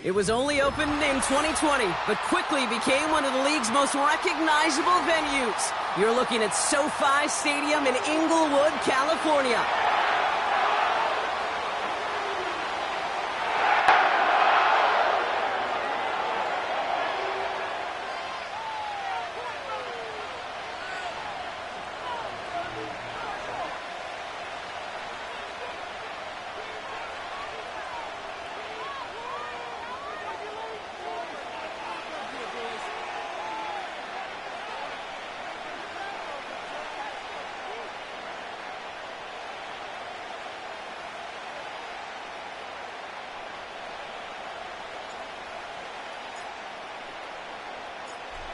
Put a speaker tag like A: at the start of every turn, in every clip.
A: It was only opened in 2020, but quickly became one of the league's most recognizable venues. You're looking at SoFi Stadium in Inglewood, California.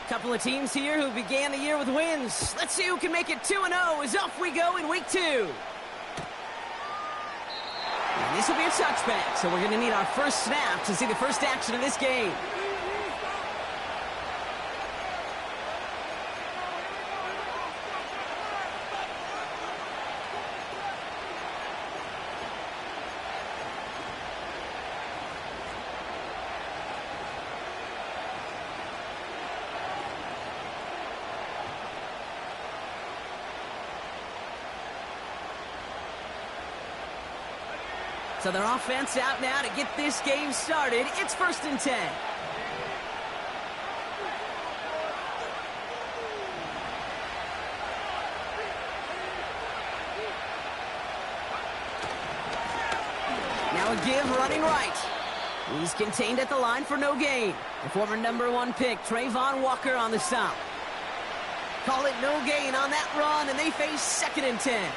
A: Couple of teams here who began the year with wins. Let's see who can make it 2-0 as off we go in week 2. And this will be a touchback, so we're going to need our first snap to see the first action of this game. So their offense out now to get this game started. It's 1st and 10. Now a give running right. He's contained at the line for no gain. The former #1 pick, Trayvon Walker on the stop. Call it no gain on that run, and they face 2nd and 10.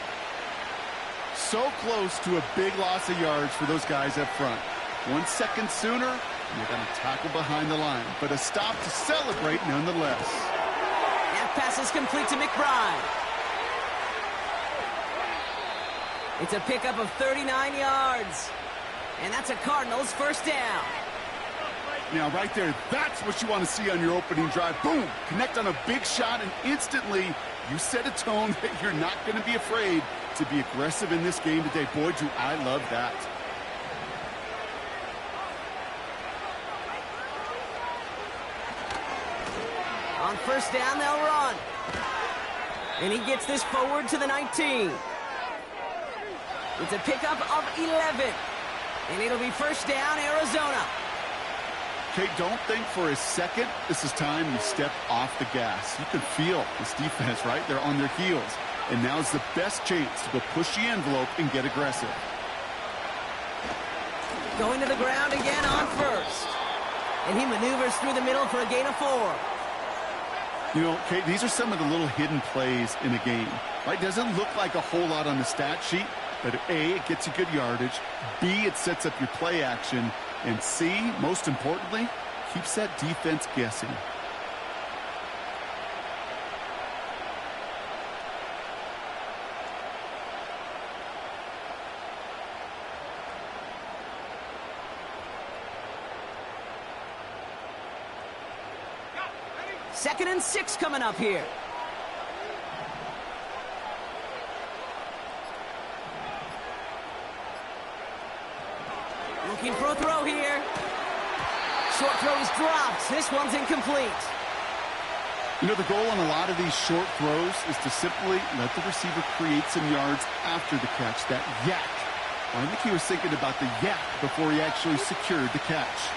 B: So close to a big loss of yards for those guys up front. 1 second sooner, and they're going to tackle behind the line. But a stop to celebrate nonetheless.
A: That pass is complete to McBride. It's a pickup of 39 yards. And that's a Cardinals first down.
B: Now, right there, that's what you want to see on your opening drive. Boom! Connect on a big shot, and instantly you set a tone that you're not going to be afraid to be aggressive in this game today. Boy, do I love that.
A: On first down, they'll run. And he gets this forward to the 19. It's a pickup of 11. And it'll be first down, Arizona.
B: Okay, don't think for a second this is time you step off the gas. You can feel this defense, right? They're on their heels. And now's the best chance to go push the envelope and get aggressive.
A: Going to the ground again on first. And he maneuvers through the middle for a gain of 4.
B: You know, Kate, these are some of the little hidden plays in a game. Right? Doesn't look like a whole lot on the stat sheet, but A, it gets you good yardage. B, it sets up your play action. And C, most importantly, keeps that defense guessing.
A: Second and 6 coming up here. Looking for a throw here. Short throw is dropped. This one's incomplete.
B: You know, the goal on a lot of these short throws is to simply let the receiver create some yards after the catch, that yak. Well, I think he was thinking about the yak before he actually secured the catch.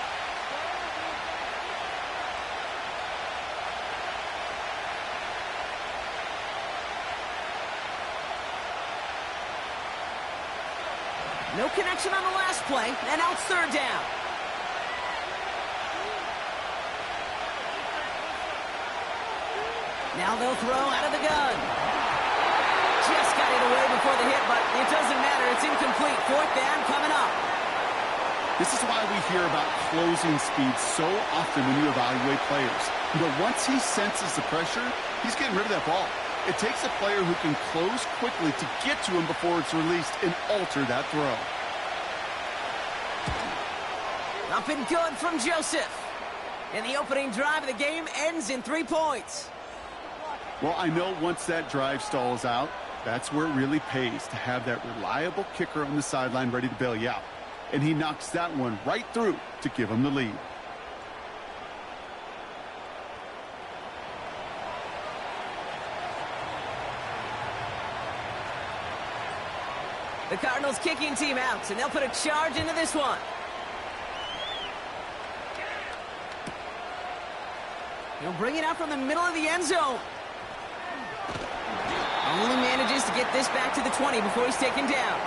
A: No connection on the last play, and now it's third down. Now they'll throw out of the gun. Just got it away before the hit, but it doesn't matter. It's incomplete. Fourth down coming up.
B: This is why we hear about closing speed so often when you evaluate players. But once he senses the pressure, he's getting rid of that ball. It takes a player who can close quickly to get to him before it's released and alter that throw.
A: Up and good from Joseph. And the opening drive of the game ends in 3 points.
B: Well, I know once that drive stalls out, that's where it really pays to have that reliable kicker on the sideline ready to bail you out. and he knocks that one right through to give him the lead.
A: The Cardinals kicking team out, and they'll put a charge into this one. He'll bring it out from the middle of the end zone. Only manages to get this back to the 20 before he's taken down.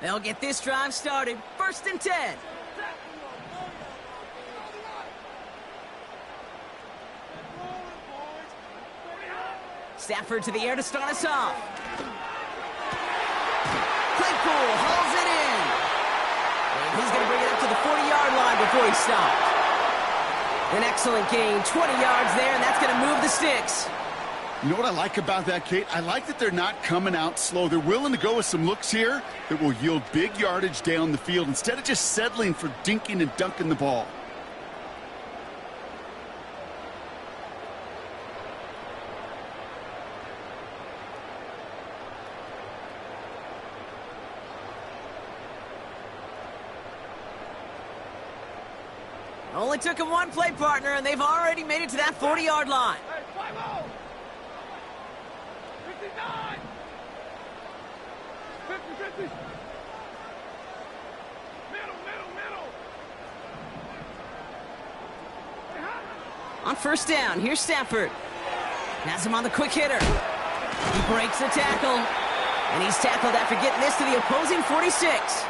A: They'll get this drive started. 1st and 10. Stafford to the air to start us off. Claypool hauls it in. And he's going to bring it up to the 40-yard line before he stopped. An excellent gain, 20 yards there, and that's going to move the sticks.
B: You know what I like about that, Kate? I like that they're not coming out slow. They're willing to go with some looks here that will yield big yardage down the field instead of just settling for dinking and dunking the ball.
A: Only took him one play, partner, and they've already made it to that 40-yard line.
C: Hey, 5-0. 59. 50. Middle.
A: On 1st down, here's Stafford. Has him on the quick hitter. He breaks the tackle, and he's tackled after getting this to the opposing 46.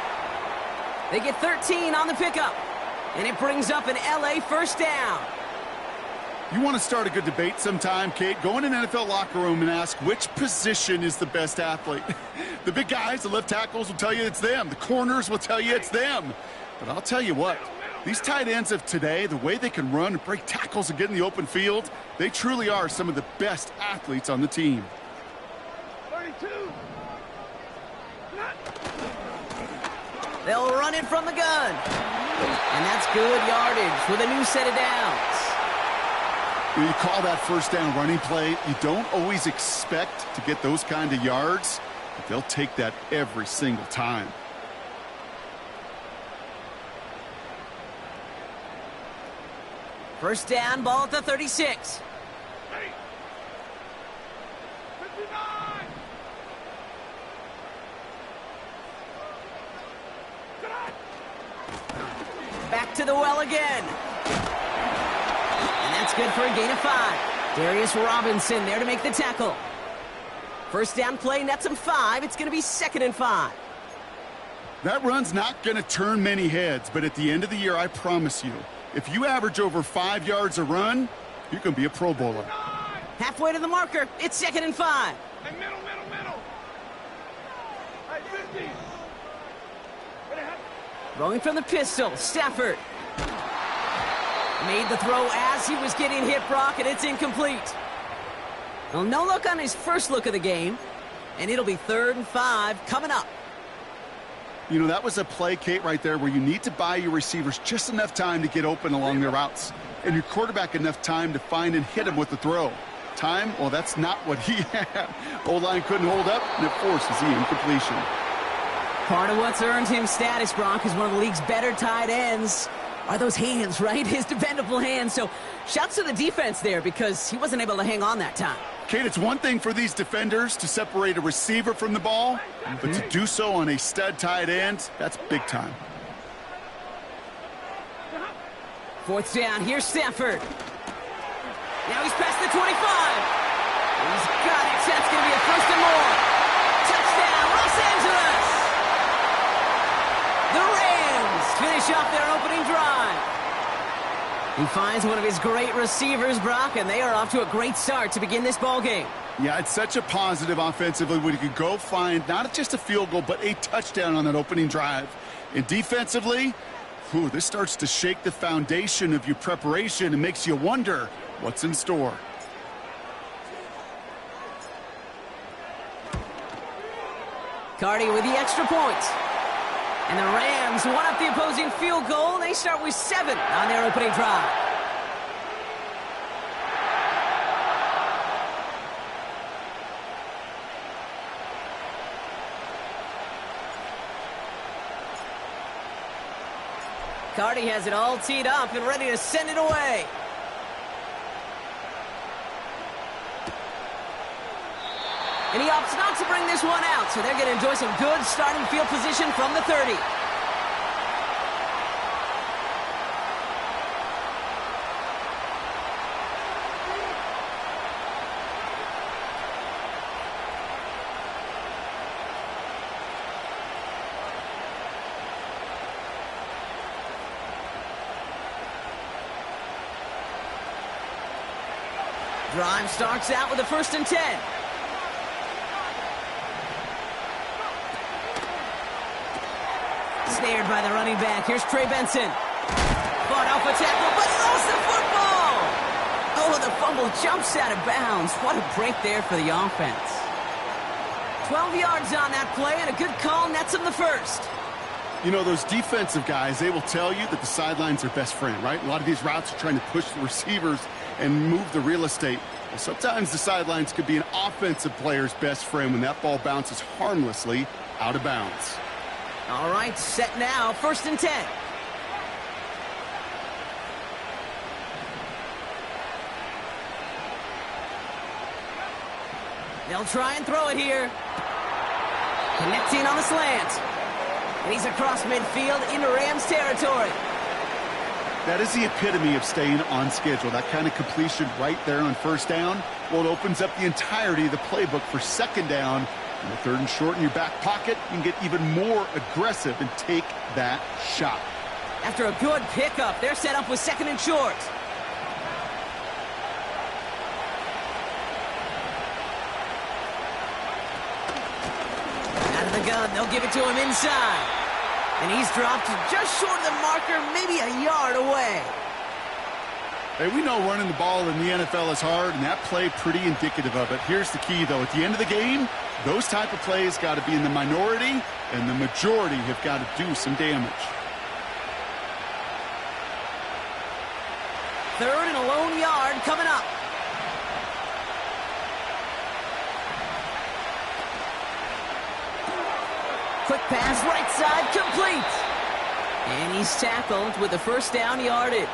A: They get 13 on the pickup. And it brings up an LA 1st down.
B: You want to start a good debate sometime, Kate? Go in an NFL locker room and ask which position is the best athlete. The big guys, the left tackles will tell you it's them. The corners will tell you it's them. But I'll tell you what, these tight ends of today, the way they can run and break tackles and get in the open field, they truly are some of the best athletes on the team.
C: 32.
A: They'll run it from the gun. And that's good yardage with a new set of downs.
B: When you call that 1st down running play, you don't always expect to get those kind of yards, but they'll take that every single time.
A: First down, ball at the 36.
C: 59.
A: Back to the well again. And that's good for a gain of 5. Darius Robinson there to make the tackle. First down play, nets him 5. It's going to be 2nd and 5.
B: That run's not going to turn many heads, but at the end of the year, I promise you, if you average over 5 yards a run, you can be a Pro Bowler.
A: Halfway to the marker. It's 2nd and 5.
C: Hey, middle. Hey, 50.
A: Throwing from the pistol, Stafford. Made the throw as he was getting hit, Brock, and it's incomplete. Well, no look on his first look of the game, and it'll be 3rd and 5 coming up.
B: You know, that was a play, Kate, right there where you need to buy your receivers just enough time to get open along their routes, and your quarterback enough time to find and hit him with the throw. Time, well, that's not what he had. O-line couldn't hold up, and it forces the incompletion.
A: Part of what's earned him status, Brock, is one of the league's better tight ends. Are those hands, right? His dependable hands. So shouts to the defense there because he wasn't able to hang on that time.
B: Kate, it's one thing for these defenders to separate a receiver from the ball, but to do so on a stud tight end, that's big time.
A: 4th down, here's Stafford. Now he's past the 25. He's got it. That's going to be a 1st and more. Touchdown, Los Angeles. The Rams finish off their opening drive. He finds one of his great receivers, Brock, and they are off to a great start to begin this ball game.
B: Yeah, it's such a positive offensively when you could go find not just a field goal, but a touchdown on that opening drive. And defensively, this starts to shake the foundation of your preparation and makes you wonder what's in store.
A: Cardi with the extra point. And the Rams won up the opposing field goal. They start with 7 on their opening drive. Cardi has it all teed up and ready to send it away. And he opts not to bring this one out, so they're going to enjoy some good starting field position from the 30. Drive starts out with a 1st and 10. Snared by the running back. Here's Trey Benson. Fought off a tackle, but he lost the football. Oh, the fumble jumps out of bounds. What a break there for the offense. 12 yards on that play, and a good call nets him the 1st.
B: You know, those defensive guys, they will tell you that the sidelines are best friend, right? A lot of these routes are trying to push the receivers and move the real estate. Well, sometimes the sidelines could be an offensive player's best friend when that ball bounces harmlessly out of bounds.
A: All right, set now, 1st and 10. They'll try and throw it here. Connecting on the slant. And he's across midfield into Rams territory.
B: That is the epitome of staying on schedule. That kind of completion right there on 1st down. Well, it opens up the entirety of the playbook for 2nd down. And the 3rd and short in your back pocket, you can get even more aggressive and take that shot.
A: After a good pickup, they're set up with 2nd and short. Out of the gun, they'll give it to him inside. And he's dropped just short of the marker, maybe a yard away.
B: Hey, we know running the ball in the NFL is hard, and that play pretty indicative of it. Here's the key, though. At the end of the game, those type of plays got to be in the minority, and the majority have got to do some damage.
A: 3rd and a lone yard coming up. Quick pass, right side, complete. And he's tackled with the 1st down yardage.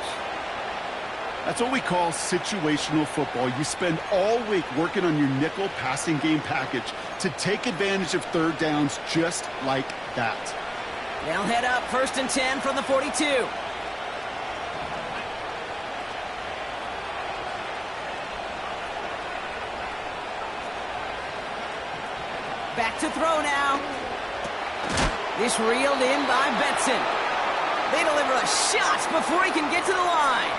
B: That's what we call situational football. You spend all week working on your nickel passing game package to take advantage of 3rd downs just like that.
A: They'll head up 1st and 10 from the 42. Back to throw now. This reeled in by Benson. They deliver a shot before he can get to the line.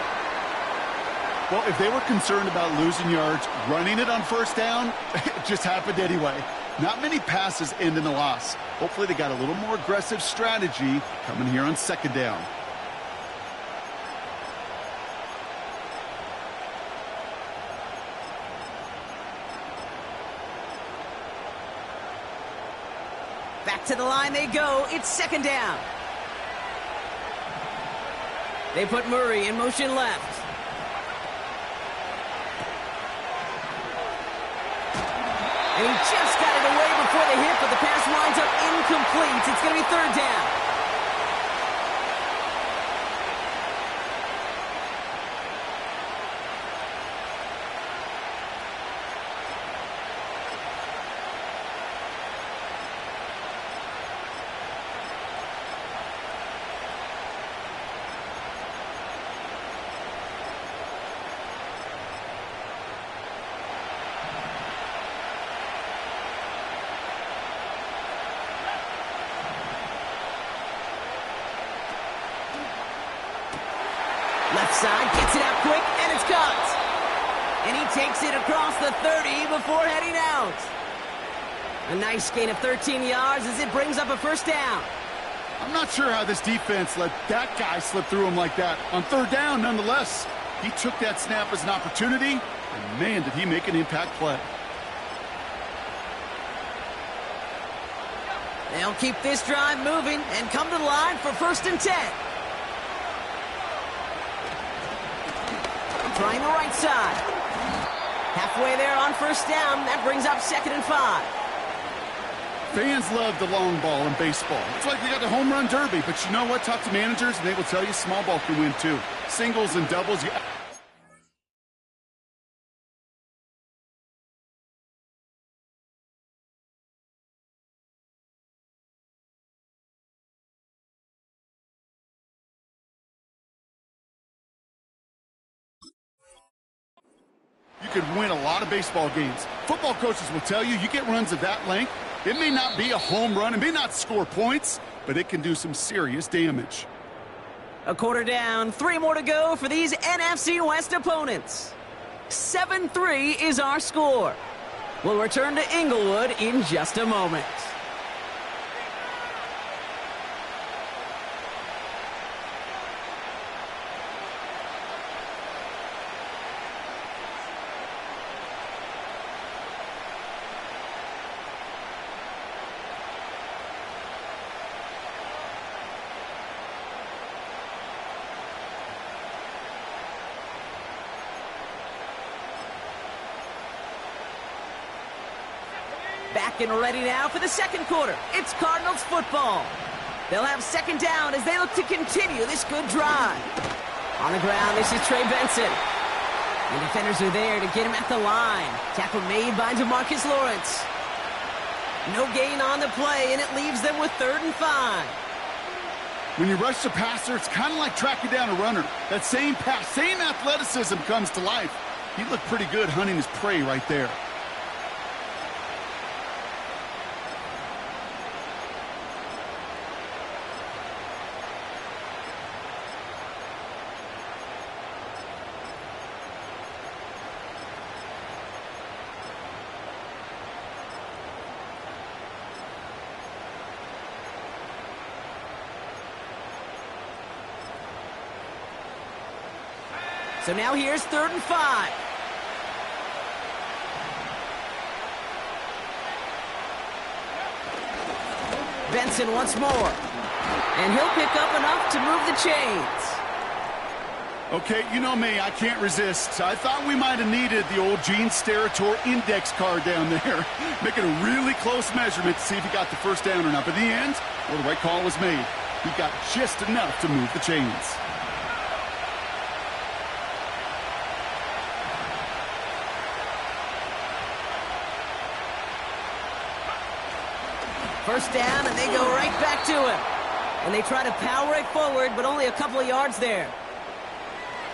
B: Well, if they were concerned about losing yards, running it on 1st down, it just happened anyway. Not many passes end in a loss. Hopefully they got a little more aggressive strategy coming here on 2nd down.
A: Back to the line they go. It's 2nd down. They put Murray in motion left. And he just got it away before the hit, but the pass winds up incomplete. It's going to be 3rd down. Left side, gets it out quick, and it's caught. And he takes it across the 30 before heading out. A nice gain of 13 yards as it brings up a 1st down.
B: I'm not sure how this defense let that guy slip through him like that. On 3rd down, nonetheless, he took that snap as an opportunity, and man, did he make an impact play.
A: They'll keep this drive moving and come to the line for 1st and 10. Trying the right side. Halfway there on 1st down. That brings up 2nd and 5.
B: Fans love the long ball in baseball. It's like they got the home run derby. But you know what? Talk to managers, and they will tell you small ball can win too. Singles and doubles. You could win a lot of baseball games. Football coaches will tell you, you get runs of that length, it may not be a home run, it may not score points, but it can do some serious damage.
A: A quarter down, 3 more to go for these NFC West opponents. 7-3 is our score. We'll return to Inglewood in just a moment. Back and ready now for the second quarter. It's Cardinals football. They'll have second down as they look to continue this good drive. On the ground, this is Trey Benson. The defenders are there to get him at the line. Tackle made by DeMarcus Lawrence. No gain on the play, and it leaves them with 3rd and 5.
B: When you rush the passer, it's kind of like tracking down a runner. That same pass, same athleticism comes to life. He looked pretty good hunting his prey right there.
A: So now here's 3rd and 5. Benson once more. And he'll pick up enough to move the chains.
B: Okay, you know me, I can't resist. I thought we might have needed the old Gene Steratore index card down there. Making a really close measurement to see if he got the first down or not. But in the end, well, the right call was made. He got just enough to move the chains.
A: First down, and they go right back to him. And they try to power it forward, but only a couple of yards there.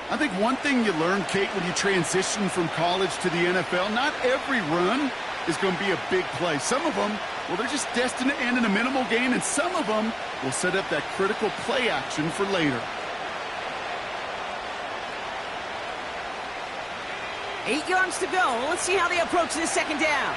B: I think one thing you learn, Kate, when you transition from college to the NFL, not every run is going to be a big play. Some of them, well, they're just destined to end in a minimal gain, and some of them will set up that critical play action for later.
A: 8 yards to go. Let's see how they approach this second down.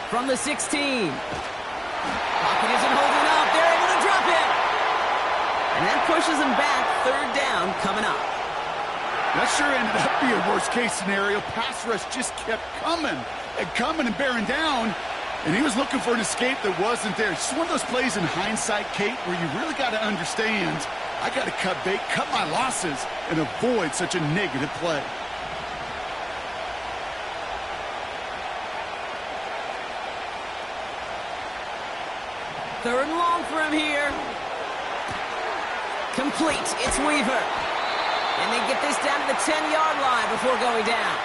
A: From the 16. Pocket isn't holding up. They're able to drop it. And that pushes them back. 3rd down coming up.
B: That sure ended up being a worst-case scenario. Pass rush just kept coming and bearing down. And he was looking for an escape that wasn't there. It's just one of those plays in hindsight, Kate, where you really got to understand, I got to cut bait, cut my losses, and avoid such a negative play.
A: Third and long for him here. Complete. It's Weaver. And they get this down to the 10-yard line before going down.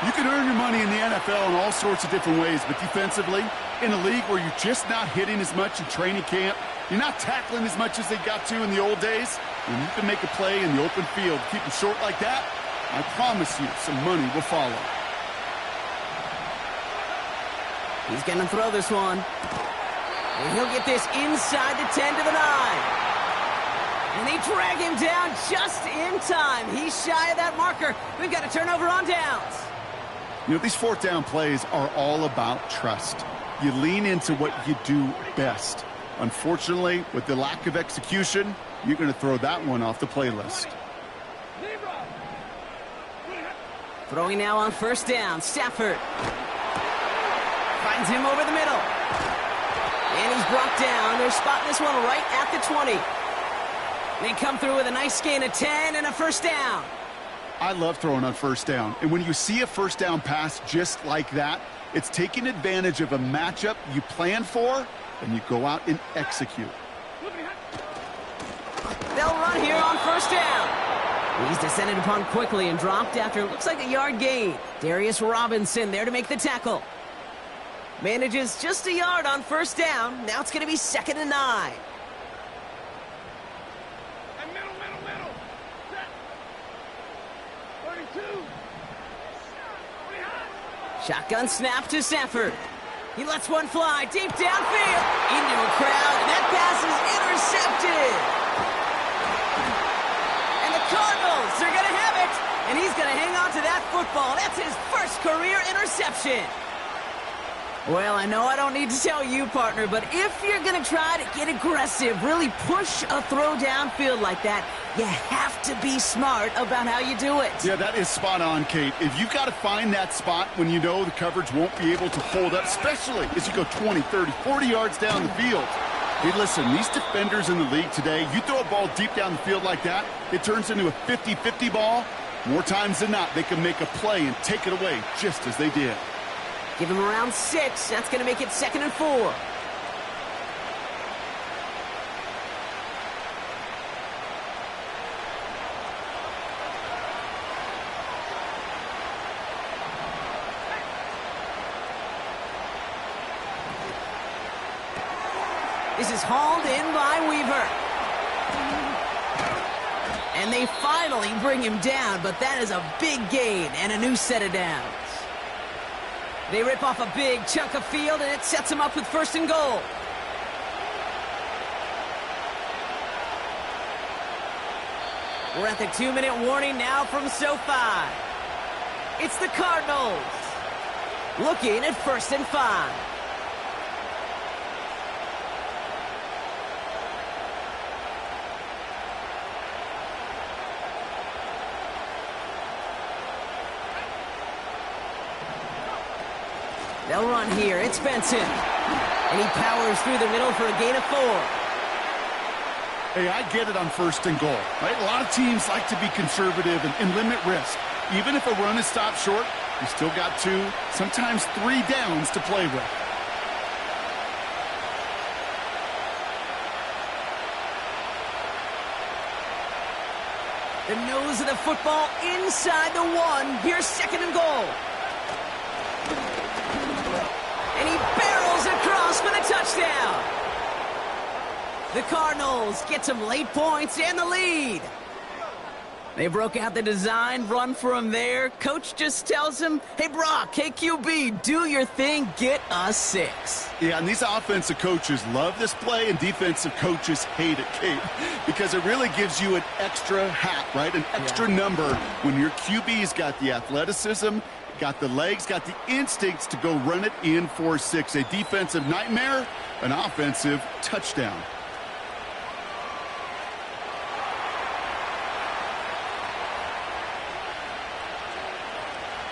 B: You can earn your money in the NFL in all sorts of different ways, but defensively, in a league where you're just not hitting as much in training camp, you're not tackling as much as they got to in the old days, when you can make a play in the open field, keep it short like that, I promise you some money will follow.
A: He's going to throw this one. And he'll get this inside the 10 to the 9. And they drag him down just in time. He's shy of that marker. We've got a turnover on downs.
B: You know, these 4th down plays are all about trust. You lean into what you do best. Unfortunately, with the lack of execution, you're going to throw that one off the playlist.
A: Throwing now on 1st down. Stafford finds him over the middle. And he's brought down. They're spotting this one right at the 20. They come through with a nice gain of 10 and a first down.
B: I love throwing on first down. And when you see a first down pass just like that, it's taking advantage of a matchup you plan for, and you go out and execute.
A: They'll run here on first down. He's descended upon quickly and dropped after looks like a yard gain. Darius Robinson there to make the tackle. Manages just a yard on first down. Now it's going to be 2nd and 9.
C: Middle. Set. 32.
A: Shotgun snap to Stafford. He lets one fly deep downfield into a crowd, and that pass is intercepted. And the Cardinals are going to have it, and he's going to hang on to that football. That's his first career interception. Well, I know I don't need to tell you, partner, but if you're going to try to get aggressive, really push a throw downfield like that, you have to be smart about how you do it.
B: Yeah, that is spot on, Kate. If you've got to find that spot when you know the coverage won't be able to hold up, especially as you go 20, 30, 40 yards down the field. Hey, listen, these defenders in the league today, you throw a ball deep down the field like that, it turns into a 50-50 ball. More times than not, they can make a play and take it away just as they did.
A: Give him around 6. That's going to make it 2nd and 4. This is hauled in by Weaver. And they finally bring him down, but that is a big gain and a new set of downs. They rip off a big chunk of field, and it sets them up with 1st and goal. We're at the 2-minute warning now from SoFi. It's the Cardinals looking at 1st and 5. They'll run here. It's Benson. And he powers through the middle for a gain of 4.
B: Hey, I get it on 1st and goal, right? A lot of teams like to be conservative and limit risk. Even if a run is stopped short, you still got 2, sometimes 3 downs to play with.
A: The nose of the football inside the 1. Here's 2nd and goal. And he barrels across for the touchdown. The Cardinals get some late points and the lead. They broke out the design run for him there. Coach just tells him, hey, Brock, hey, QB, do your thing, get us 6.
B: Yeah, and these offensive coaches love this play, and defensive coaches hate it, Kate, because it really gives you an extra hat, right? An extra number when your QB's got the athleticism, got the legs, got the instincts to go run it in for 6. A defensive nightmare, an offensive touchdown.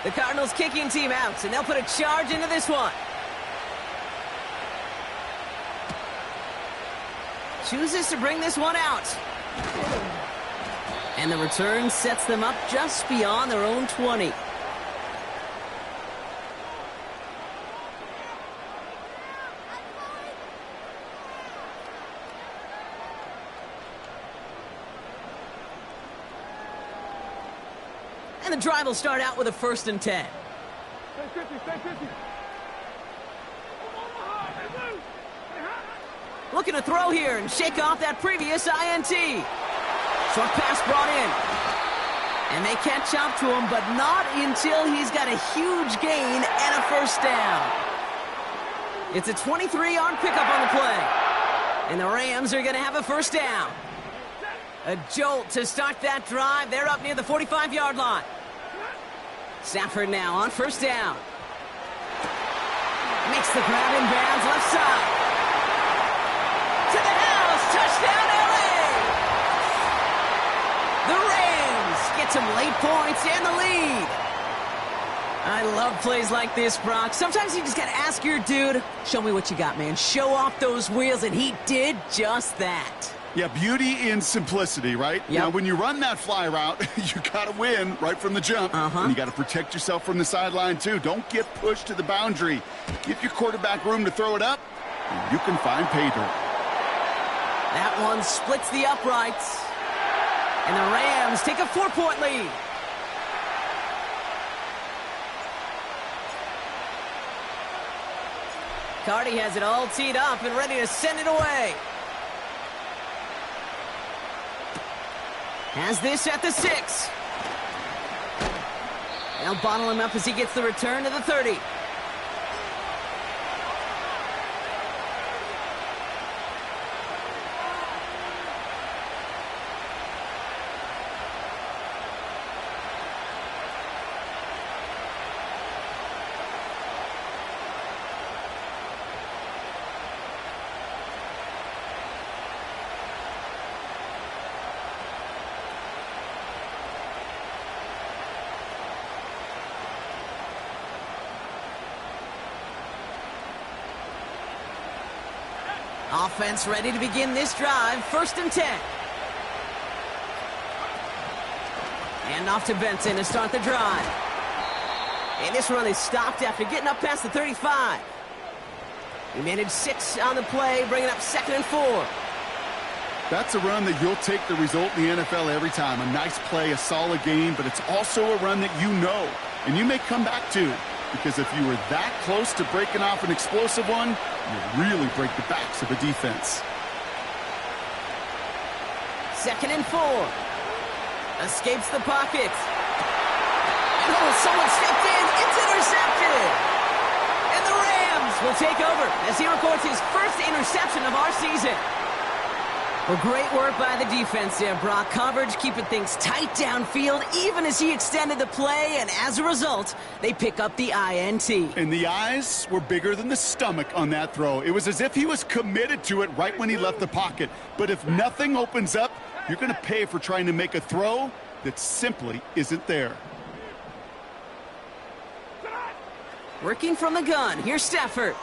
A: The Cardinals kicking team out, and they'll put a charge into this one. Chooses to bring this one out. And the return sets them up just beyond their own 20. And the drive will start out with a 1st and 10.
C: Stay 50.
A: Looking to throw here and shake off that previous INT. Short pass brought in. And they catch up to him, but not until he's got a huge gain and a 1st down. It's a 23-yard pickup on the play. And the Rams are going to have a 1st down. A jolt to start that drive. They're up near the 45-yard line. Stafford now on 1st down. Makes the grab in bounds left side. To the house. Touchdown, LA. The Rams get some late points and the lead. I love plays like this, Brock. Sometimes you just got to ask your dude, show me what you got, man. Show off those wheels, and he did just that.
B: Yeah, beauty in simplicity, right?
A: Yep.
B: Now, when you run that fly route, you got to win right from the jump. And you got to protect yourself from the sideline, too. Don't get pushed to the boundary. Give your quarterback room to throw it up, and you can find pay dirt.
A: That one splits the uprights. And the Rams take a 4-point lead. Cardi has it all teed up and ready to send it away. Has this at the 6. They'll bottle him up as he gets the return to the 30. Offense ready to begin this drive. 1st and 10. And off to Benson to start the drive. And this run is stopped after getting up past the 35. He managed 6 on the play, bringing up 2nd and 4.
B: That's a run that you'll take the result in the NFL every time. A nice play, a solid game, but it's also a run that you know and you may come back to. Because if you were that close to breaking off an explosive one, you really break the backs of a defense.
A: 2nd and 4. Escapes the pocket. And someone stepped in. It's intercepted. And the Rams will take over as he records his first interception of our season. Well, great work by the defense there, Brock. Coverage, keeping things tight downfield, even as he extended the play, and as a result, they pick up the INT.
B: And the eyes were bigger than the stomach on that throw. It was as if he was committed to it right when he left the pocket. But if nothing opens up, you're going to pay for trying to make a throw that simply isn't there.
A: Working from the gun, here's Stafford.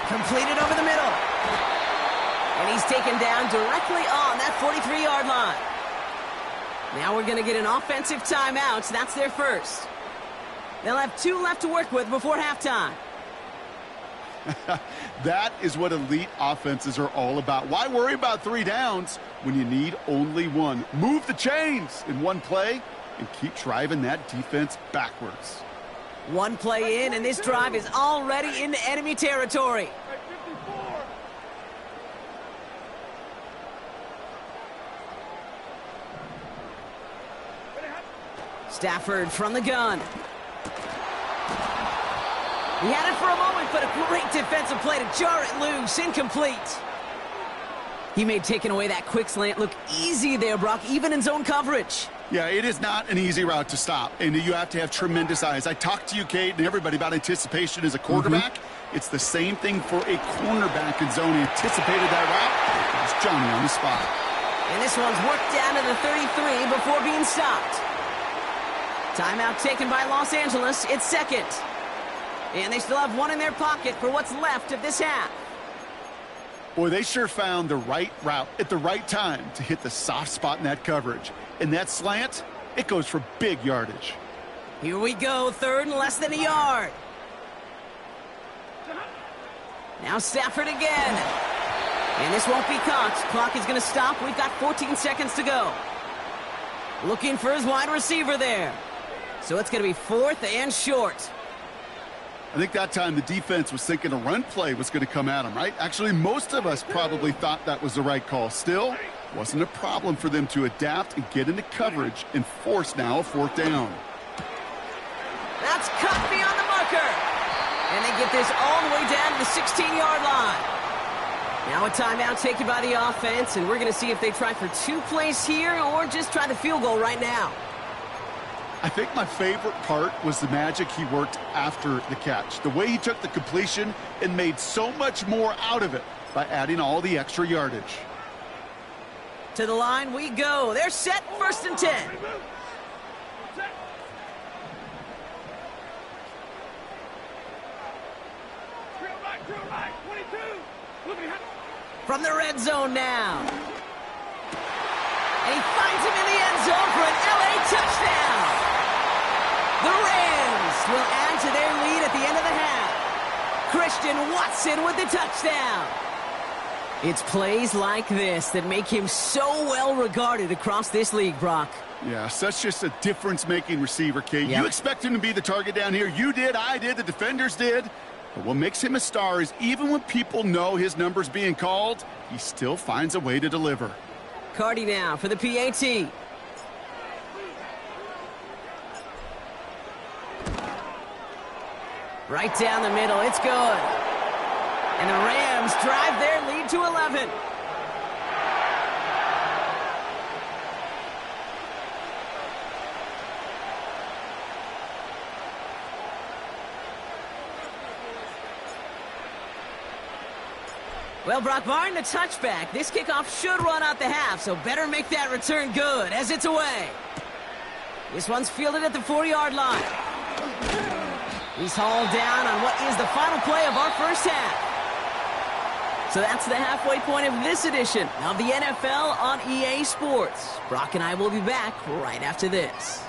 A: Completed over the middle. And he's taken down directly on that 43-yard line. Now we're going to get an offensive timeout. So that's their first. They'll have 2 left to work with before halftime.
B: That is what elite offenses are all about. Why worry about 3 downs when you need only 1? Move the chains in one play and keep driving that defense backwards.
A: 1 play in, and this drive is already into enemy territory. Stafford from the gun. He had it for a moment, but a great defensive play to jar it loose. Incomplete. He made taking away that quick slant look easy there, Brock, even in zone coverage.
B: Yeah, it is not an easy route to stop, and you have to have tremendous eyes. I talked to you, Kate, and everybody about anticipation as a quarterback. It's the same thing for a cornerback in zone. He anticipated that route. It was Johnny on the spot.
A: And this one's worked down to the 33 before being stopped. Timeout taken by Los Angeles. It's 2nd. And they still have 1 in their pocket for what's left of this half.
B: Boy, they sure found the right route at the right time to hit the soft spot in that coverage. And that slant, it goes for big yardage.
A: Here we go, 3rd and less than a yard. Now Stafford again. And this won't be caught. Clock is going to stop. We've got 14 seconds to go. Looking for his wide receiver there. So it's going to be 4th and short.
B: I think that time the defense was thinking a run play was going to come at him, right? Actually, most of us probably thought that was the right call. Still, wasn't a problem for them to adapt and get into coverage and force now a 4th down.
A: That's cut beyond the marker. And they get this all the way down to the 16-yard line. Now a timeout taken by the offense, and we're going to see if they try for 2 plays here or just try the field goal right now.
B: I think my favorite part was the magic he worked after the catch. The way he took the completion and made so much more out of it by adding all the extra yardage.
A: To the line we go. They're set, 1st and 10. From the red zone now. And he finds him in the end zone for an LA touchdown. The Rams will add to their lead at the end of the half. Christian Watson with the touchdown. It's plays like this that make him so well regarded across this league, Brock.
B: Yeah, such just a difference-making receiver, Kate.
A: Yep.
B: You expect him to be the target down here. You did, I did, the defenders did. But what makes him a star is even when people know his number's being called, he still finds a way to deliver.
A: Cardi now for the PAT. Right down the middle, it's good. And the Rams drive their lead to 11. Well, Brock, barring the touchback, this kickoff should run out the half, so better make that return good as it's away. This one's fielded at the 4-yard line. He's hauled down on what is the final play of our first half. So that's the halfway point of this edition of the NFL on EA Sports. Brock and I will be back right after this.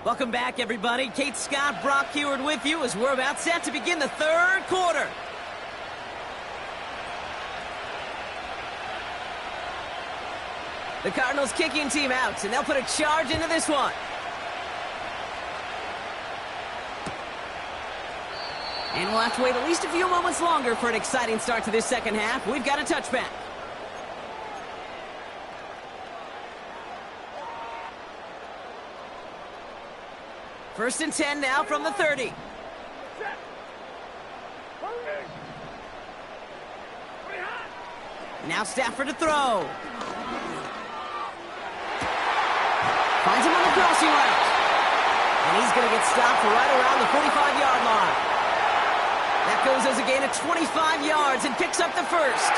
A: Welcome back, everybody. Kate Scott, Brock Heward with you as we're about set to begin the third quarter. The Cardinals kicking team out, and they'll put a charge into this one. And we'll have to wait at least a few moments longer for an exciting start to this second half. We've got a touchback. First and 10 now from the 30. Now Stafford to throw. Finds him on the crossing route. And he's going to get stopped right around the 45-yard line. That goes as a gain of 25 yards and picks up the first.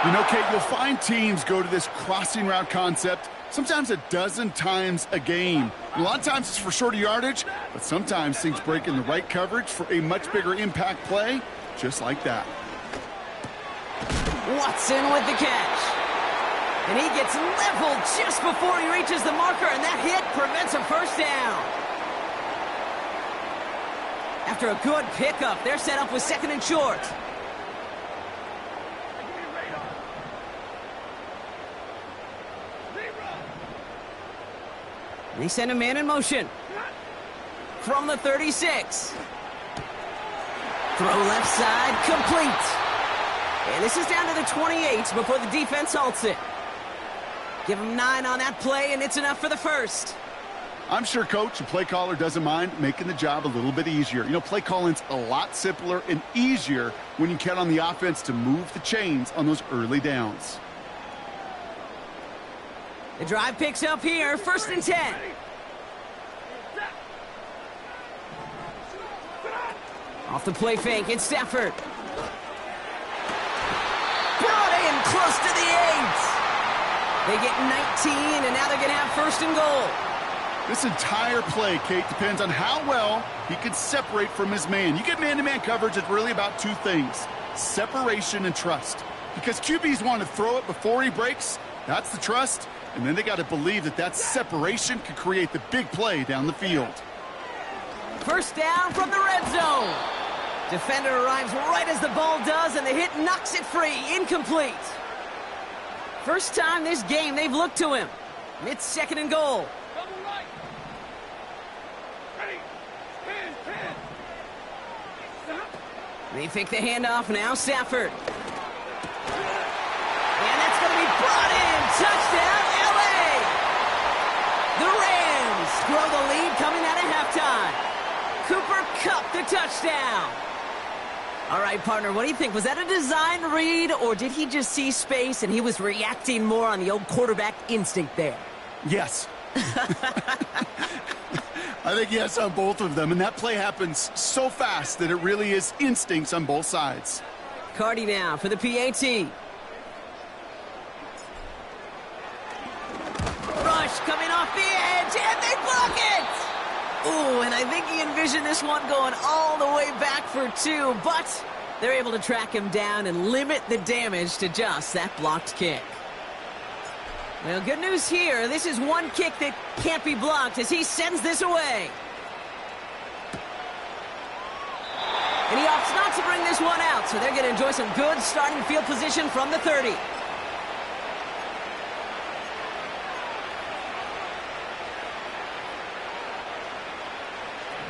B: You know, Kate, you'll find teams go to this crossing route concept sometimes a dozen times a game. A lot of times it's for shorter yardage, but sometimes things break in the right coverage for a much bigger impact play, just like that.
A: Watson with the catch. And he gets leveled just before he reaches the marker, and that hit prevents a first down. After a good pickup, they're set up with second and short. They send a man in motion. From the 36. Throw left side, complete. And this is down to the 28 before the defense halts it. Give him 9 on that play, and it's enough for the first.
B: I'm sure coach and play caller doesn't mind making the job a little bit easier. You know, play calling's a lot simpler and easier when you count on the offense to move the chains on those early downs.
A: The drive picks up here, first and 10. Off the play fake, it's Stafford. Brought in close to the 8. They get 19, and now they're going to have first and goal.
B: This entire play, Kate, depends on how well he can separate from his man. You get man-to-man coverage, it's really about two things: separation and trust. Because QBs want to throw it before he breaks, that's the trust. And then they got to believe that that separation could create the big play down the field.
A: First down from the red zone. Defender arrives right as the ball does, and the hit knocks it free. Incomplete. First time this game they've looked to him. And it's second and goal.
C: Double right. Ready. 10.
A: They fake the handoff now. Stafford. And that's going to be brought in. Touchdown, LA! The Rams grow the lead coming out of halftime. Cooper Kupp the touchdown. All right, partner, what do you think? Was that a design read, or did he just see space and he was reacting more on the old quarterback instinct there?
B: Yes. I think yes on both of them, and that play happens so fast that it really is instincts on both sides.
A: Cardi now for the PAT. Rush coming off the edge, and they block it! Ooh, and I think he envisioned this one going all the way back for 2, but they're able to track him down and limit the damage to just that blocked kick. Well, good news here. This is one kick that can't be blocked as he sends this away. And he opts not to bring this one out, so they're going to enjoy some good starting field position from the 30.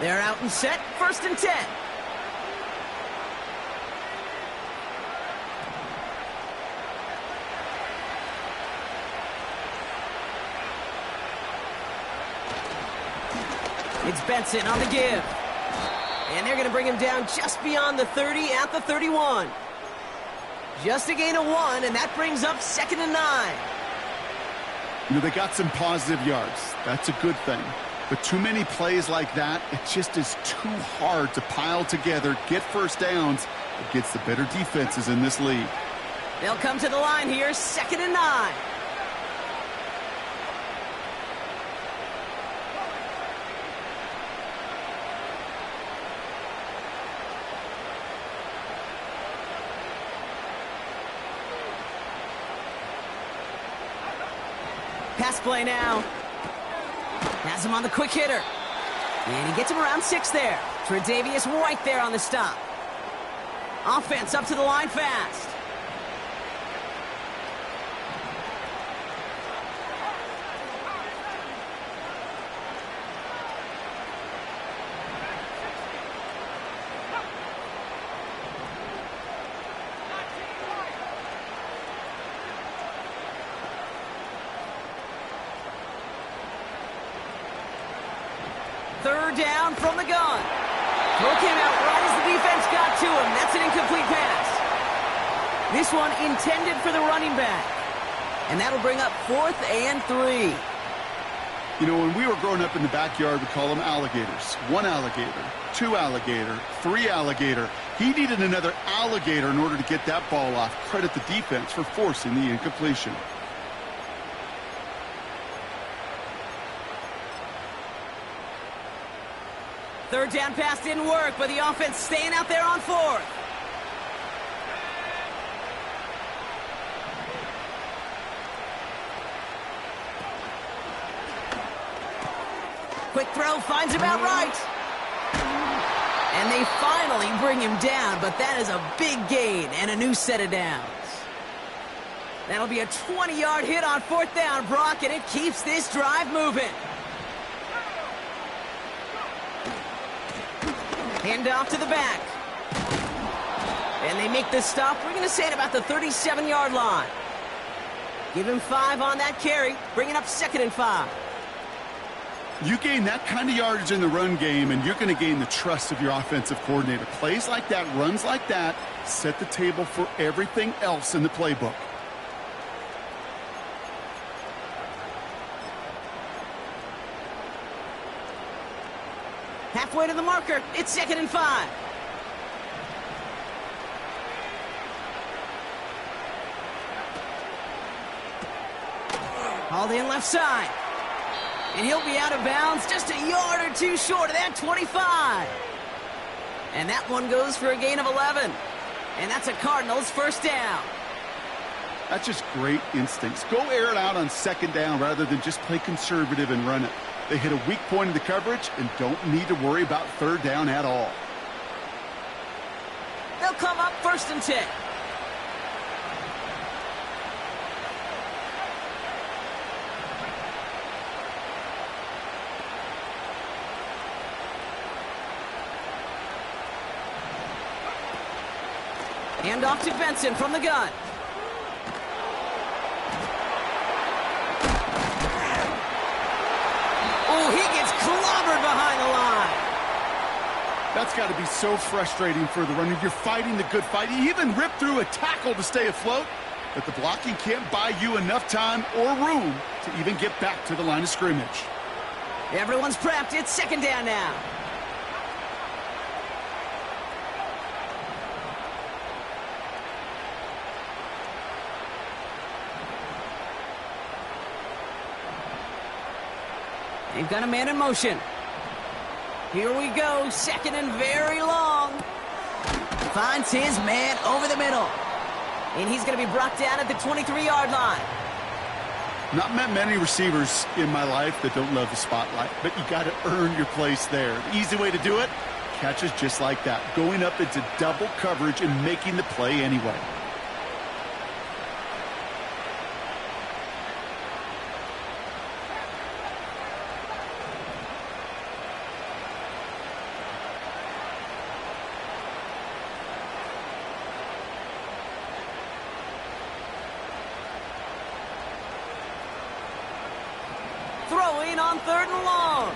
A: They're out and set, 1st and 10. It's Benson on the give. And they're going to bring him down just beyond the 30 at the 31. Just a gain of 1, and that brings up 2nd and 9.
B: You know, they got some positive yards. That's a good thing. But too many plays like that, it just is too hard to pile together, get first downs against the better defenses in this league.
A: They'll come to the line here, 2nd and 9. Pass play now. Has him on the quick hitter. And he gets him around 6 there. Tre'Davious White there on the stop. Offense up to the line fast. Third down from the gun. Throw came out right as the defense got to him. That's an incomplete pass. This one intended for the running back. And that'll bring up 4th and 3.
B: You know, when we were growing up in the backyard, we call them alligators. 1 alligator, 2 alligator, 3 alligator. He needed another alligator in order to get that ball off. Credit the defense for forcing the incompletion.
A: Third down pass didn't work, but the offense staying out there on 4th. Quick throw finds him out right. And they finally bring him down, but that is a big gain and a new set of downs. That'll be a 20-yard hit on 4th down, Brock, and it keeps this drive moving. Hand off to the back. And they make this stop. We're going to say at about the 37-yard line. Give him 5 on that carry, bringing up 2nd and 5.
B: You gain that kind of yardage in the run game, and you're going to gain the trust of your offensive coordinator. Plays like that, runs like that, set the table for everything else in the playbook.
A: Halfway to the marker, it's 2nd and 5. Hauled in left side. And he'll be out of bounds just a yard or 2 short of that 25. And that one goes for a gain of 11. And that's a Cardinals 1st down.
B: That's just great instincts. Go air it out on 2nd down rather than just play conservative and run it. They hit a weak point in the coverage and don't need to worry about 3rd down at all.
A: They'll come up 1st and 10. Hand off to Benson from the gun. Oh, he gets clobbered behind the line.
B: That's got to be so frustrating for the runner. You're fighting the good fight. You even rip through a tackle to stay afloat, but the blocking can't buy you enough time or room to even get back to the line of scrimmage.
A: Everyone's prepped. It's second down now. They've got a man in motion. Here we go, second and very long. Finds his man over the middle. And he's going to be brought down at the 23-yard line.
B: Not met many receivers in my life that don't love the spotlight, but you got to earn your place there. The easy way to do it, catches just like that, going up into double coverage and making the play anyway.
A: Throwing on third and long.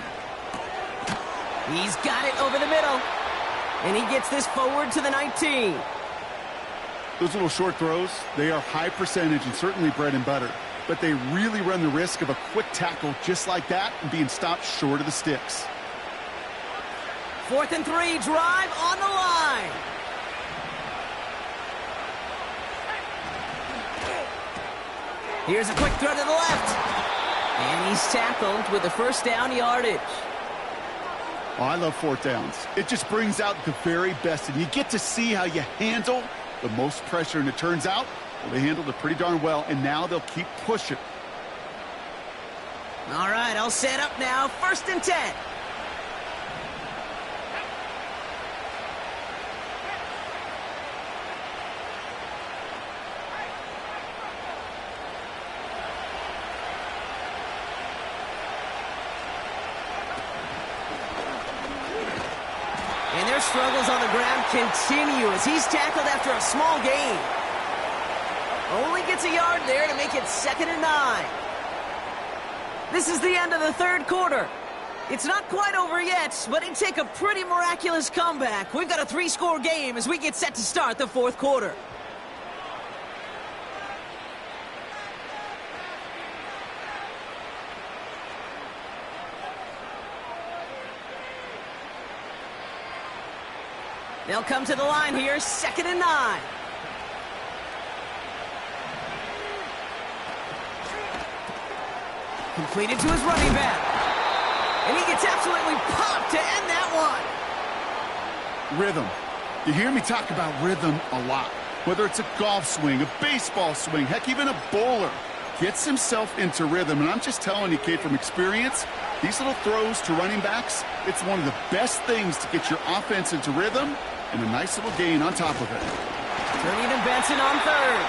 A: He's got it over the middle. And he gets this forward to the 19.
B: Those little short throws, they are high percentage and certainly bread and butter. But they really run the risk of a quick tackle just like that and being stopped short of the sticks.
A: 4th and 3, drive on the line. Here's a quick throw to the left. And he's tackled with the first down yardage.
B: Oh, I love 4th downs. It just brings out the very best, and you get to see how you handle the most pressure, and it turns out, well, they handled it pretty darn well, and now they'll keep pushing.
A: All right, I'll set up now. 1st and 10. And their struggles on the ground continue as he's tackled after a small gain. Only gets a yard there to make it 2nd and 9. This is the end of the third quarter. It's not quite over yet, but it'd take a pretty miraculous comeback. We've got a 3-score game as we get set to start the fourth quarter. They'll come to the line here, 2nd and 9. Completed to his running back. And he gets absolutely popped to end that one.
B: Rhythm. You hear me talk about rhythm a lot. Whether it's a golf swing, a baseball swing, heck, even a bowler gets himself into rhythm. And I'm just telling you, Kate, from experience, these little throws to running backs, it's one of the best things to get your offense into rhythm and a nice little gain on top of it.
A: Turning to Benson on third.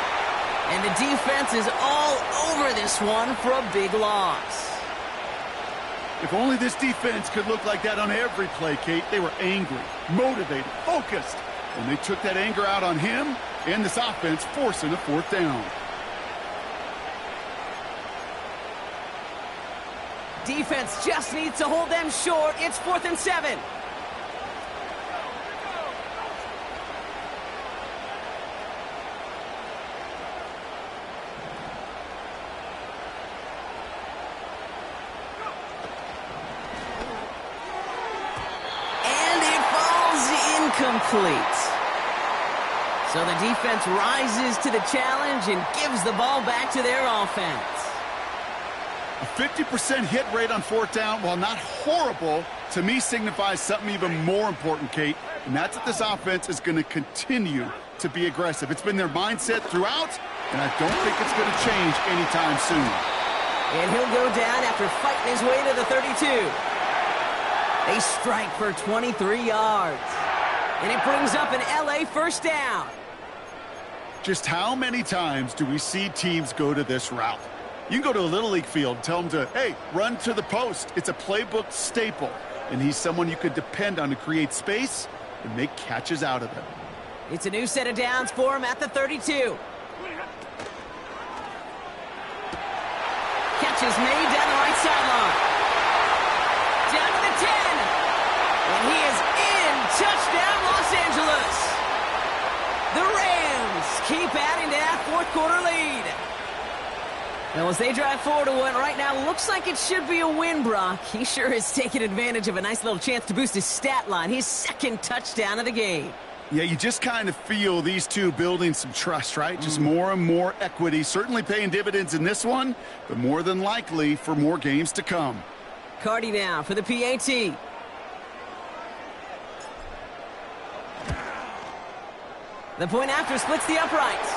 A: And the defense is all over this one for a big loss.
B: If only this defense could look like that on every play, Kate. They were angry, motivated, focused. And they took that anger out on him and this offense, forcing a 4th down.
A: Defense just needs to hold them short. It's 4th and 7. Complete. So the defense rises to the challenge and gives the ball back to their offense.
B: A 50% hit rate on 4th down, while not horrible, to me signifies something even more important, Kate, and that's that this offense is going to continue to be aggressive. It's been their mindset throughout, and I don't think it's going to change anytime soon.
A: And he'll go down after fighting his way to the 32. They strike for 23 yards. And it brings up an LA first down.
B: Just how many times do we see teams go to this route? You can go to a Little League field and tell them to, hey, run to the post. It's a playbook staple. And he's someone you could depend on to create space and make catches out of it.
A: It's a new set of downs for him at the 32. Catch is made down the right sideline. Down to the 10. And he is into keep adding to that fourth quarter lead. Now, as they drive forward to what right now looks like it should be a win, Brock. He sure is taking advantage of a nice little chance to boost his stat line. His second touchdown of the game.
B: Yeah, you just kind of feel these two building some trust, right? Just more and more equity. Certainly paying dividends in this one, but more than likely for more games to come.
A: Cardi now for the PAT. The point after splits the uprights.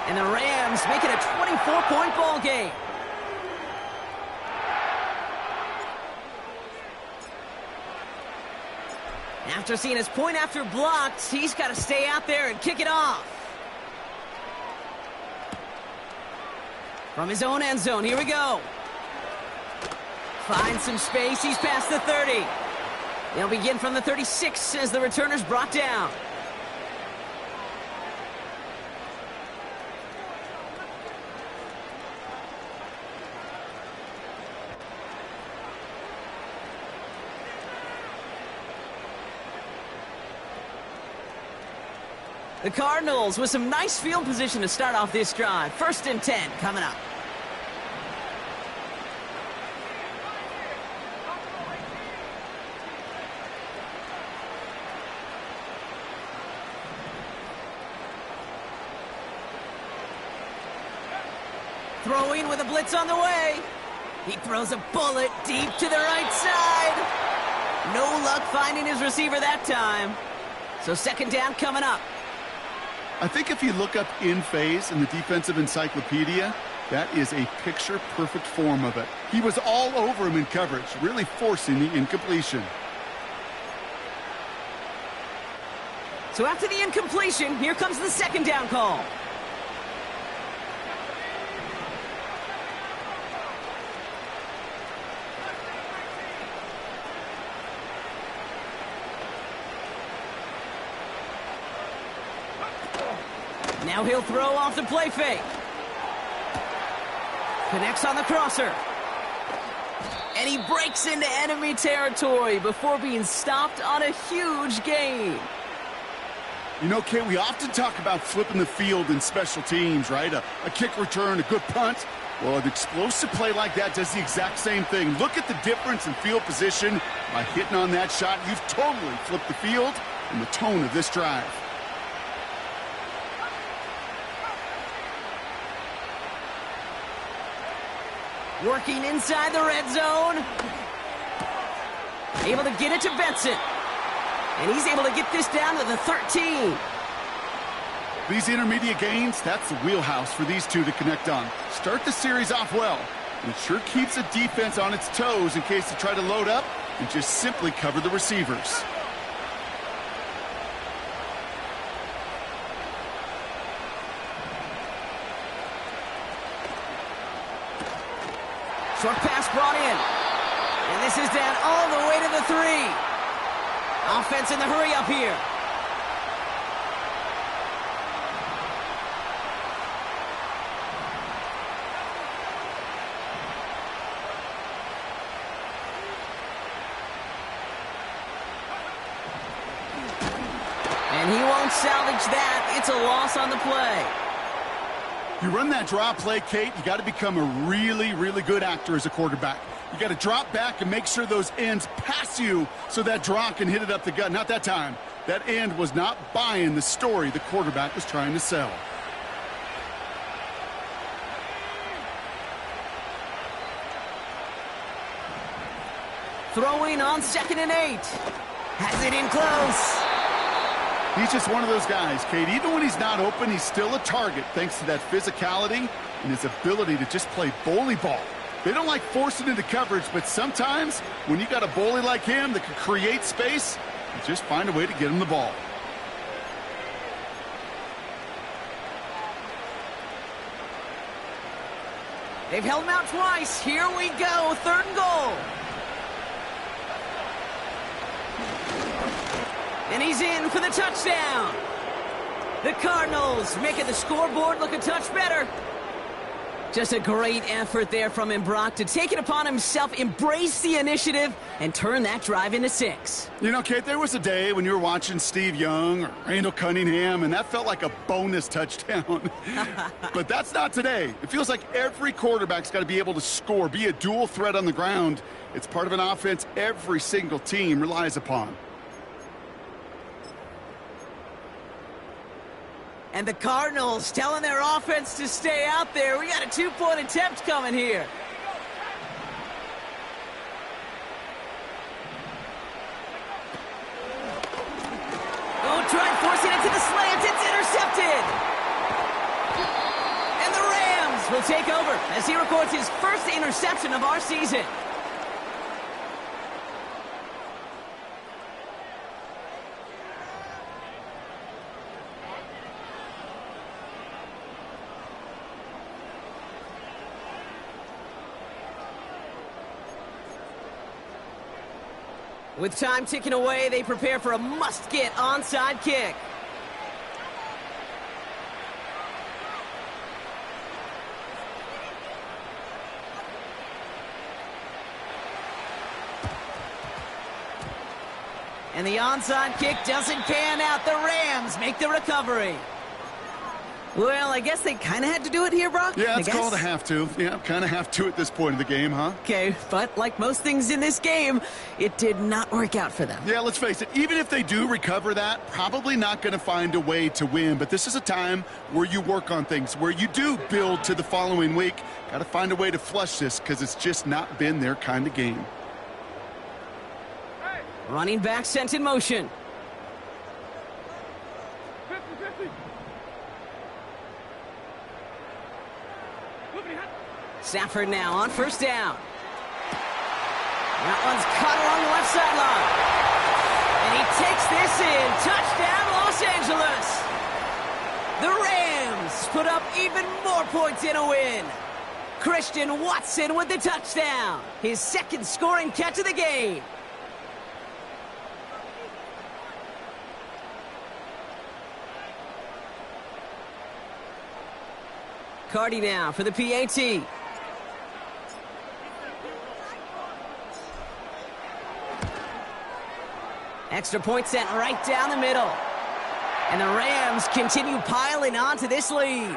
A: And the Rams make it a 24-point ball game. After seeing his point after blocked, he's got to stay out there and kick it off. From his own end zone, here we go. Finds some space, he's past the 30. They'll begin from the 36 as the returner's brought down. The Cardinals with some nice field position to start off this drive. 1st and 10 coming up. Throwing with a blitz on the way. He throws a bullet deep to the right side. No luck finding his receiver that time. So 2nd down coming up.
B: I think if you look up in phase in the defensive encyclopedia, that is a picture-perfect form of it. He was all over him in coverage, really forcing the incompletion.
A: So after the incompletion, here comes the 2nd down call. Now he'll throw off the play fake. Connects on the crosser. And he breaks into enemy territory before being stopped on a huge gain.
B: You know, Kate, we often talk about flipping the field in special teams, right? A kick return, a good punt. Well, an explosive play like that does the exact same thing. Look at the difference in field position. By hitting on that shot, you've totally flipped the field and the tone of this drive.
A: Working inside the red zone. Able to get it to Benson. And he's able to get this down to the 13.
B: These intermediate gains, that's the wheelhouse for these two to connect on. Start the series off well. And it sure keeps the defense on its toes in case they try to load up and just simply cover the receivers.
A: Short pass brought in. And this is down all the way to the 3. Offense in the hurry up here. And he won't salvage that. It's a loss on the play.
B: You run that draw play, Kate, you got to become a really, really good actor as a quarterback. You got to drop back and make sure those ends pass you so that draw can hit it up the gut. Not that time. That end was not buying the story the quarterback was trying to sell.
A: Throwing on 2nd and 8. Has it in close.
B: He's just one of those guys, Kate. Even when he's not open, he's still a target thanks to that physicality and his ability to just play bully ball. They don't like forcing into coverage, but sometimes when you got a bully like him that can create space, you just find a way to get him the ball.
A: They've held him out twice. Here we go. 3rd and goal. And he's in for the touchdown. The Cardinals making the scoreboard look a touch better. Just a great effort there from him, Brock, to take it upon himself, embrace the initiative, and turn that drive into 6.
B: You know, Kate, there was a day when you were watching Steve Young or Randall Cunningham, and that felt like a bonus touchdown. But that's not today. It feels like every quarterback's got to be able to score, be a dual threat on the ground. It's part of an offense every single team relies upon.
A: And the Cardinals telling their offense to stay out there. We got a 2-point attempt coming here. Oh, try forcing it to the slant. It's intercepted. And the Rams will take over as he records his first interception of our season. With time ticking away, they prepare for a must-get onside kick. And the onside kick doesn't pan out. The Rams make the recovery. Well, I guess they kind of had to do it here, Brock.
B: Yeah, it's called a have to. Yeah, kind of have to at this point of the game, huh?
A: Okay, but like most things in this game, it did not work out for them.
B: Yeah, let's face it, even if they do recover that, probably not going to find a way to win. But this is a time where you work on things, where you do build to the following week. Got to find a way to flush this because it's just not been their kind of game.
A: Running back sent in motion.
C: 50-50.
A: Stafford now on first down. That one's caught along the left sideline. And he takes this in. Touchdown, Los Angeles. The Rams put up even more points in a win. Christian Watson with the touchdown. His second scoring catch of the game. Cardi now for the PAT. Extra point sent right down the middle. And the Rams continue piling on to this lead.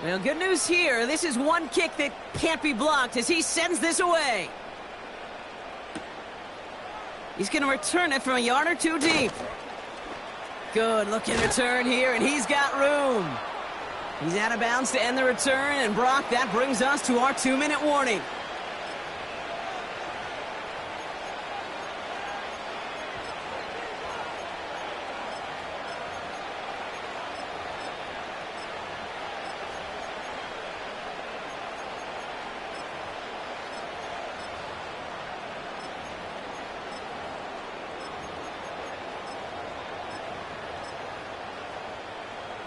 A: Well, good news here. This is one kick that can't be blocked as he sends this away. He's going to return it from a yard or two deep. Good looking return here, and he's got room. He's out of bounds to end the return, and Brock, that brings us to our 2-minute warning.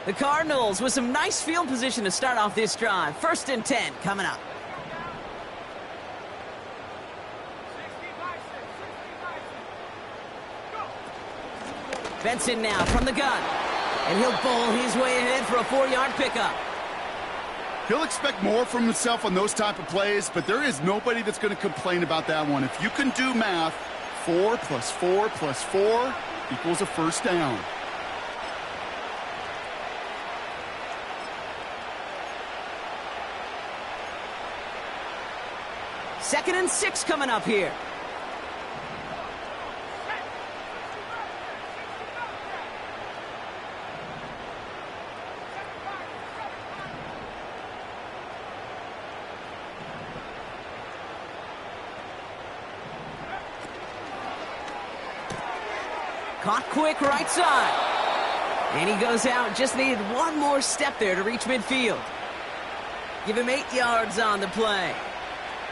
A: The Cardinals with some nice field position to start off this drive. 1st and 10 coming up. Benson now from the gun. And he'll bowl his way ahead for a 4-yard pickup.
B: He'll expect more from himself on those type of plays, but there is nobody that's going to complain about that one. If you can do math, 4 plus 4 plus 4 equals a first down.
A: Second and 6 coming up here. Caught quick right side. And he goes out. Just needed one more step there to reach midfield. Give him 8 yards on the play.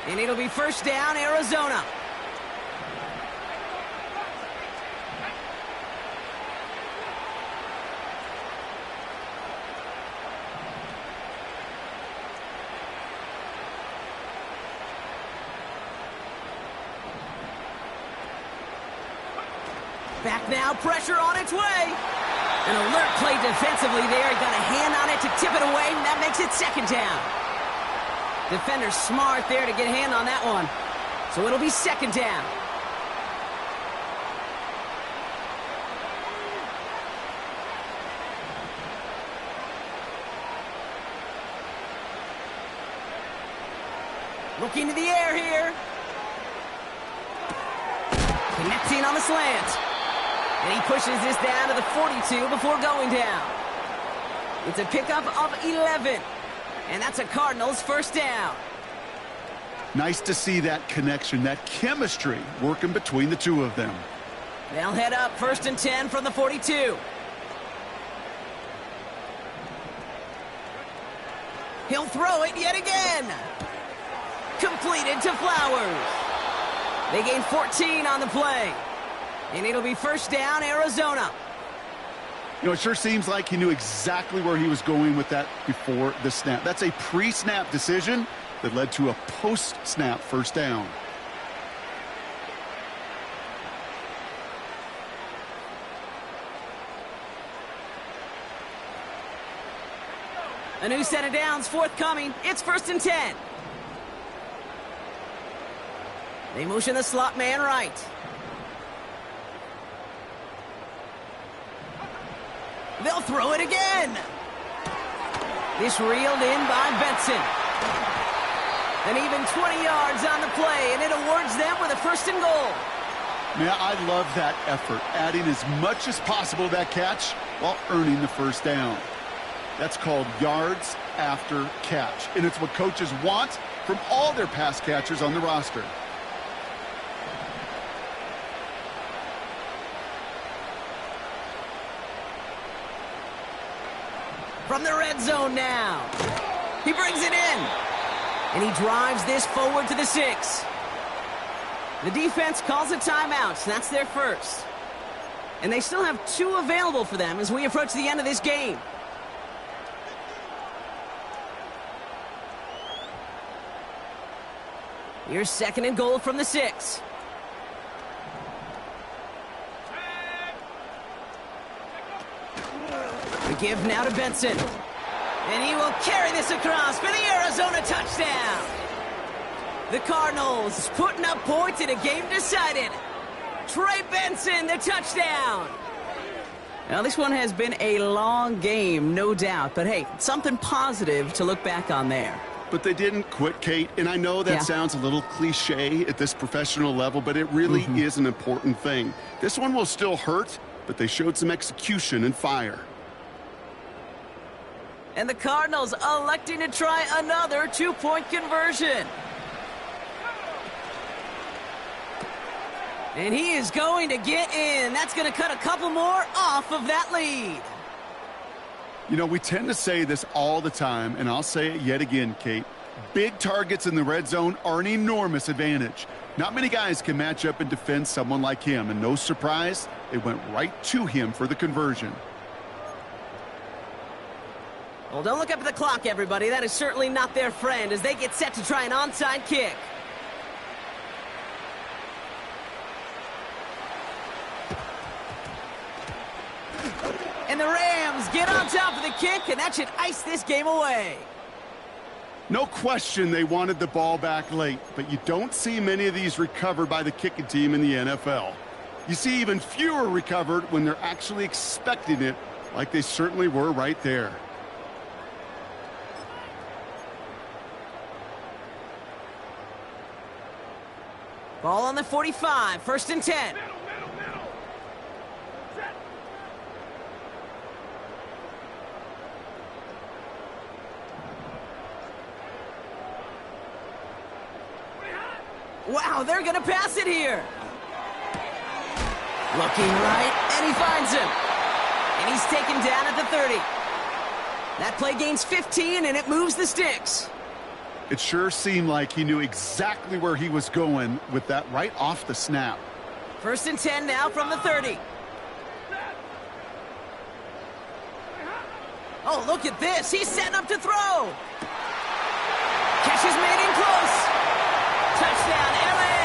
A: And it'll be first down, Arizona. Back now, pressure on its way. An alert play defensively there. He got a hand on it to tip it away, and that makes it second down. Defender smart there to get a hand on that one. So it'll be second down. Looking to the air here. Connecting on the slant. And he pushes this down to the 42 before going down. It's a pickup of 11. And that's a Cardinals first down.
B: Nice to see that connection, that chemistry working between the two of them.
A: They'll head up first and 10 from the 42. He'll throw it yet again. Completed to Flowers. They gain 14 on the play. And it'll be first down, Arizona.
B: You know, it sure seems like he knew exactly where he was going with that before the snap. That's a pre-snap decision that led to a post-snap first down.
A: A new set of downs forthcoming. It's first and 10. They motion the slot man right. They'll throw it again. This reeled in by Benson. And even 20 yards on the play, and it awards them with a first and goal.
B: Man, I love that effort, adding as much as possible to that catch while earning the first down. That's called yards after catch, and it's what coaches want from all their pass catchers on the roster.
A: From the red zone now. He brings it in. And he drives this forward to the 6. The defense calls a timeout. So that's their first. And they still have 2 available for them as we approach the end of this game. Here's second and goal from the 6. The give now to Benson. And he will carry this across for the Arizona touchdown. The Cardinals putting up points in a game decided. Trey Benson, the touchdown. Now, this one has been a long game, no doubt. But, hey, something positive to look back on there.
B: But they didn't quit, Kate. And I know that sounds a little cliche at this professional level, but it really is an important thing. This one will still hurt, but they showed some execution and fire.
A: And the Cardinals electing to try another 2-point conversion. And he is going to get in. That's going to cut a couple more off of that lead.
B: You know, we tend to say this all the time, and I'll say it yet again, Kate. Big targets in the red zone are an enormous advantage. Not many guys can match up and defend someone like him, and no surprise, they went right to him for the conversion.
A: Well, don't look up at the clock, everybody. That is certainly not their friend as they get set to try an onside kick. And the Rams get on top of the kick, and that should ice this game away.
B: No question they wanted the ball back late, but you don't see many of these recovered by the kicking team in the NFL. You see even fewer recovered when they're actually expecting it, like they certainly were right there.
A: Ball on the 45, first and 10.
C: Middle. Set.
A: Wow, they're going to pass it here. Looking right, and he finds him. And he's taken down at the 30. That play gains 15, and it moves the sticks.
B: It sure seemed like he knew exactly where he was going with that right off the snap.
A: First and 10 now from the 30. Oh, look at this. He's setting up to throw. Catch is made in close. Touchdown, L.A.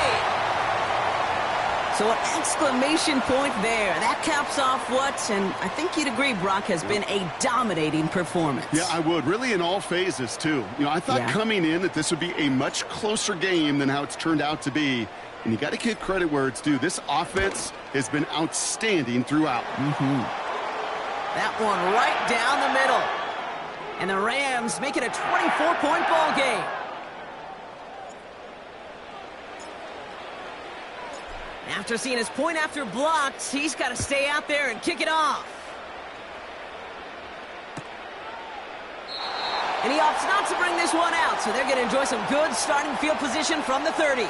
A: So an exclamation point there. That caps off what, and I think you'd agree, Brock, has been a dominating performance.
B: Yeah, I would. Really in all phases, too. I thought coming in that this would be a much closer game than how it's turned out to be. And you got to give credit where it's due. This offense has been outstanding throughout.
A: That one right down the middle. And the Rams make it a 24-point ball game. After seeing his point after blocked, he's got to stay out there and kick it off. And he opts not to bring this one out, so they're going to enjoy some good starting field position from the 30.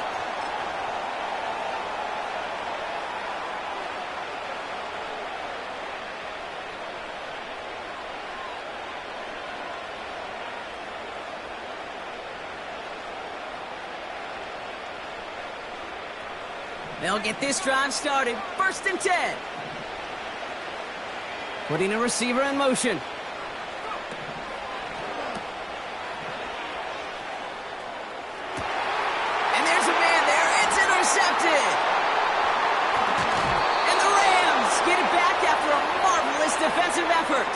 A: They'll get this drive started. 1st and 10. Putting a receiver in motion. And there's a man there. It's intercepted. And the Rams get it back after a marvelous defensive effort.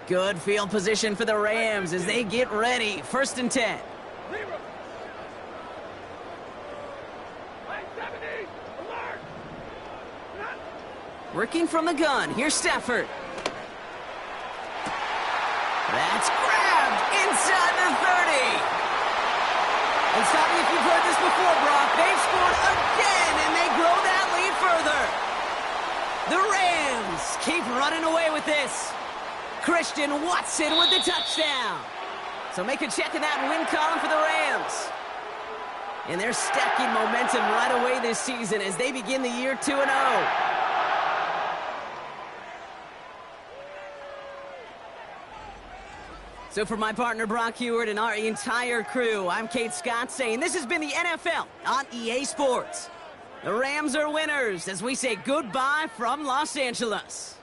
A: Good field position for the Rams as they get ready. 1st and 10. Working from the gun. Here's Stafford. That's grabbed inside the 30. And stop me if you've heard this before, Brock. They've scored again, and they grow that lead further. The Rams keep running away with this. Christian Watson with the touchdown. So make a check in that win column for the Rams. And they're stacking momentum right away this season as they begin the year 2-0. So for my partner Brock Heward and our entire crew, I'm Kate Scott saying this has been the NFL on EA Sports. The Rams are winners as we say goodbye from Los Angeles.